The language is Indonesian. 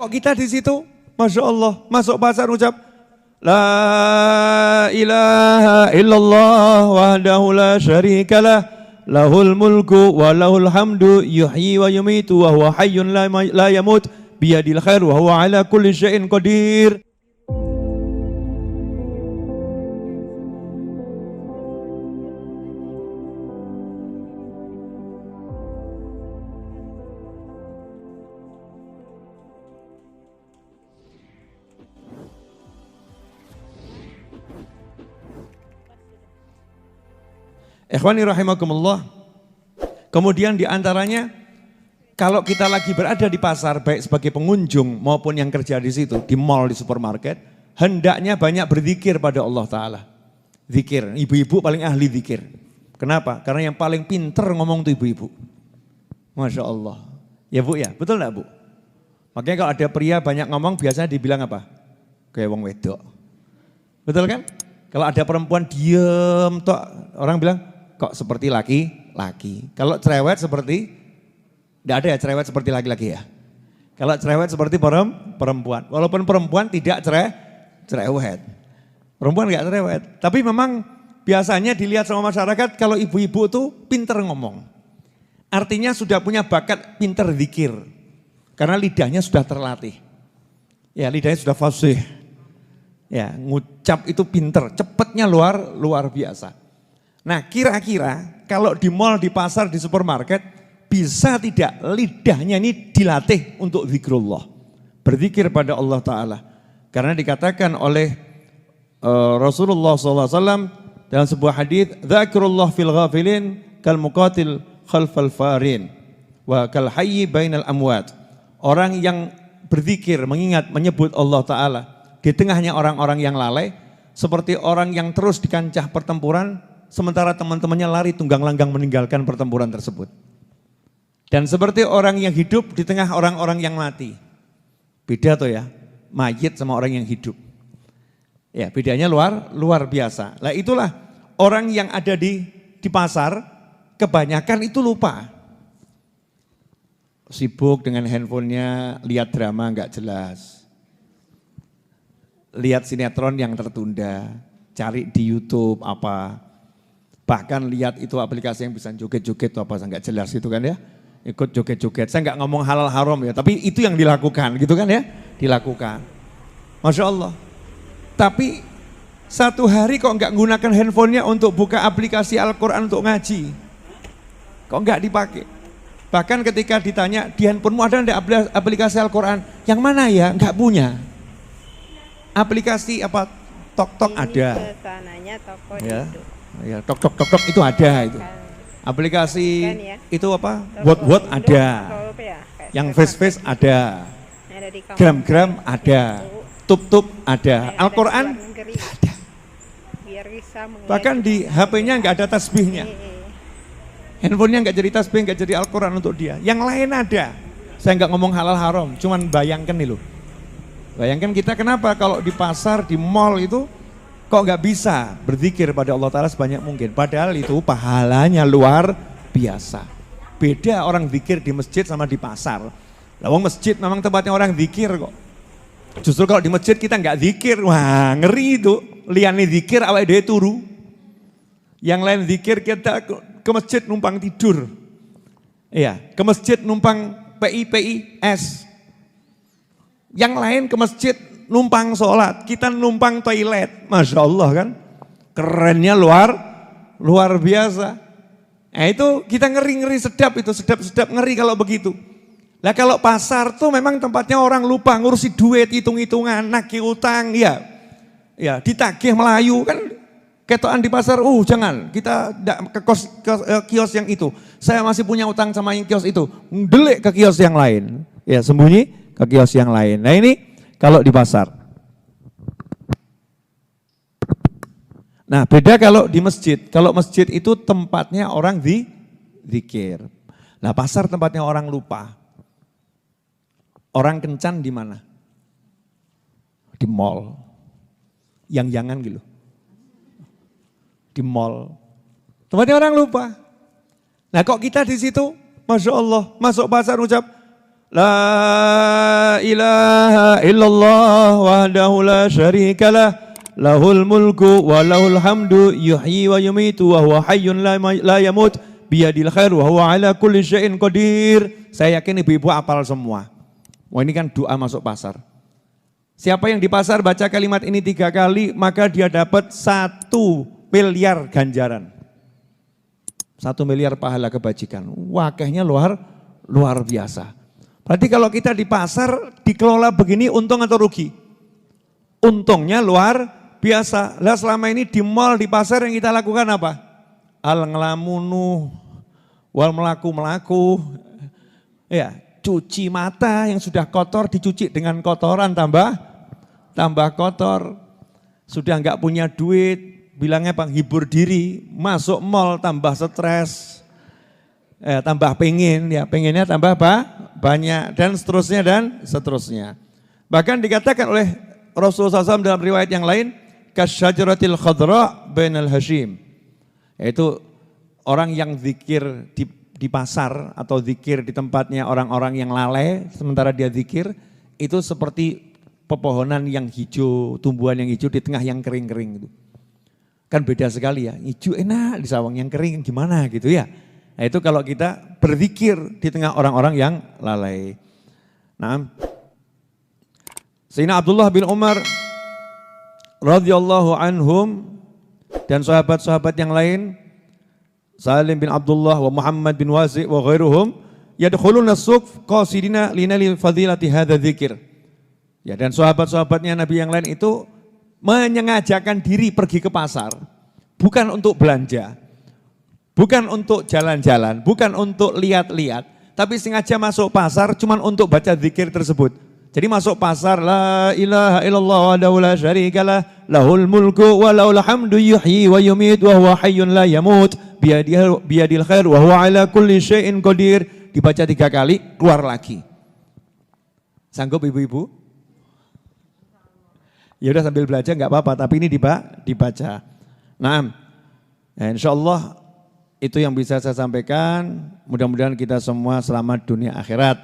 Kok kita di situ, Masya Allah, masuk pasar ucap, La ilaha illallah wahdahu la syarikalah, lahul mulku wa lahul hamdu, yuhyi wa yumitu wa huwa hayyun la yamut, biyadil khair wa huwa ala kulli syai'in qadir. Ikhwani rahimakumullah. Kemudian diantaranya, kalau kita lagi berada di pasar, baik sebagai pengunjung maupun yang kerja di situ, di mall, di supermarket, hendaknya banyak berzikir pada Allah Ta'ala. Zikir, ibu-ibu paling ahli zikir. Kenapa? Karena yang paling pinter ngomong itu ibu-ibu. Masya Allah. Ya Bu ya, betul enggak Bu? Makanya kalau ada pria banyak ngomong biasanya dibilang apa? Kayak wong wedok. Betul kan? Kalau ada perempuan diem, toh orang bilang, kok seperti laki-laki. Kalau cerewet seperti, tidak ada ya cerewet seperti laki-laki ya. Kalau cerewet seperti perempuan. Walaupun perempuan tidak cerewet. Perempuan enggak cerewet. Tapi memang biasanya dilihat sama masyarakat kalau ibu-ibu tuh pinter ngomong. Artinya sudah punya bakat pinter zikir. Karena lidahnya sudah terlatih. Ya lidahnya sudah fasih. Ya ngucap itu pinter, cepatnya luar biasa. Nah kira-kira kalau di mall, di pasar, di supermarket, bisa tidak lidahnya ini dilatih untuk zikrullah. Berzikir pada Allah Ta'ala. Karena dikatakan oleh Rasulullah SAW dalam sebuah hadis, Zakrullah fil ghafilin kal muqatil khalfal farin wa kal hayyi bainal amwat. Orang yang berzikir, mengingat, menyebut Allah Ta'ala di tengahnya orang-orang yang lalai, seperti orang yang terus di kancah pertempuran, sementara teman-temannya lari tunggang langgang meninggalkan pertempuran tersebut. Dan seperti orang yang hidup di tengah orang-orang yang mati. Beda tuh ya, mayit sama orang yang hidup. Ya bedanya luar biasa. Nah itulah orang yang ada di pasar, kebanyakan itu lupa. Sibuk dengan handphonenya, lihat drama nggak jelas. Lihat sinetron yang tertunda, cari di YouTube apa. Bahkan lihat itu aplikasi yang bisa joget-joget atau apa, enggak jelas itu kan ya. Ikut joget-joget, saya enggak ngomong halal haram ya, tapi itu yang dilakukan gitu kan ya. Dilakukan. Masya Allah. Tapi satu hari kok enggak menggunakan handphonenya untuk buka aplikasi Al-Quran untuk ngaji. Kok enggak dipakai. Bahkan ketika ditanya, di handphonemu ada enggak aplikasi Al-Quran? Yang mana ya? Enggak punya. Aplikasi apa? Tok-tok ada. Kesananya toko ya. itu. Ya, tok-tok itu ada itu. Aplikasi kan, ya. Itu apa? Word ada. Ya, yang face-face ada. Gram-gram ada. Tup-tup ada. Al-Quran ada. Bahkan di HP-nya nggak ada tasbihnya. Handphonenya nggak jadi tasbih, nggak jadi Al-Quran untuk dia. Yang lain ada. Saya nggak ngomong halal haram, cuman bayangkan nih loh. Bayangkan kita kenapa kalau di pasar, di mall itu kok nggak bisa berzikir pada Allah Ta'ala sebanyak mungkin. Padahal itu pahalanya luar biasa. Beda orang zikir di masjid sama di pasar. Lawang masjid memang tempatnya orang zikir kok. Justru kalau di masjid kita nggak zikir, wah ngeri itu. Liane zikir awake dhewe turu. Yang lain zikir kita ke masjid numpang tidur. Iya, ke masjid numpang PIS. Yang lain ke masjid numpang sholat, kita numpang toilet. Masya Allah kan, kerennya luar biasa. Nah itu kita ngeri-ngeri sedap itu, sedap-sedap ngeri kalau begitu. Nah kalau pasar tuh memang tempatnya orang lupa ngurusi duit, hitung-hitungan, nagih utang, ya ditagih Melayu kan. Ketokan di pasar, jangan, kita ke kios yang itu. Saya masih punya utang sama yang kios itu, delik ke kios yang lain. Ya sembunyi ke kios yang lain. Nah ini kalau di pasar. Nah beda kalau di masjid. Kalau masjid itu tempatnya orang zikir. Nah pasar tempatnya orang lupa. Orang kencan di mana? Di mall. Yang jangan gitu. Di mall. Tempatnya orang lupa. Nah kok kita di situ, Masya Allah, masuk pasar ucap, La ilaha illallah wahdahu la syarikalah lahul mulku wa lahul hamdu yuhyi wa yumitu wa huwa hayyun la yamut biyadil khair wa huwa ala kulli syai'in qadir. Saya yakin ibu-ibu apal semua. Wah, ini kan doa masuk pasar. Siapa yang di pasar baca kalimat ini 3 kali, maka dia dapat 1 miliar ganjaran. 1 miliar pahala kebajikan. Wakahnya luar biasa. Berarti kalau kita di pasar dikelola begini untung atau rugi? Untungnya luar biasa. Lah selama ini di mall, di pasar yang kita lakukan apa? Al nglamunu, wal melaku. Ya, cuci mata yang sudah kotor dicuci dengan kotoran tambah kotor. Sudah enggak punya duit, bilangnya hibur diri, masuk mall tambah stres. Tambah pengennya tambah banyak dan seterusnya. Bahkan dikatakan oleh Rasulullah SAW dalam riwayat yang lain, kasyajaratil khadra bainal hashim. Yaitu orang yang zikir di pasar atau zikir di tempatnya orang-orang yang lalai, sementara dia zikir, itu seperti pepohonan yang hijau, tumbuhan yang hijau di tengah yang kering-kering itu. Kan beda sekali ya, hijau enak di sawang, yang kering gimana gitu ya. Nah itu kalau kita berzikir di tengah orang-orang yang lalai. Nah, Sayyidina Abdullah bin Umar radhiyallahu anhum dan sahabat-sahabat yang lain, Salim bin Abdullah wa Muhammad bin Wazi' wa ghairuhum, yadkhuluna as-suq qasidina linali fadilati hadza dzikir. Ya, dan sahabat-sahabatnya Nabi yang lain itu menyengajakan diri pergi ke pasar, bukan untuk belanja, bukan untuk jalan-jalan, bukan untuk lihat-lihat, tapi sengaja masuk pasar cuman untuk baca zikir tersebut. Jadi masuk pasar, la ilaha illallah wahdahu la syarikalah lahul mulku wa lahul hamdu yuhyi wa yumitu wa huwa hayyun la yamut biyadil khair wa huwa ala kulli syai'in qadir. Dibaca 3 kali, keluar lagi. Sanggup ibu-ibu? Ya udah sambil belajar enggak apa-apa, tapi ini dibaca. Nah, insyaallah itu yang bisa saya sampaikan. Mudah-mudahan kita semua selamat dunia akhirat.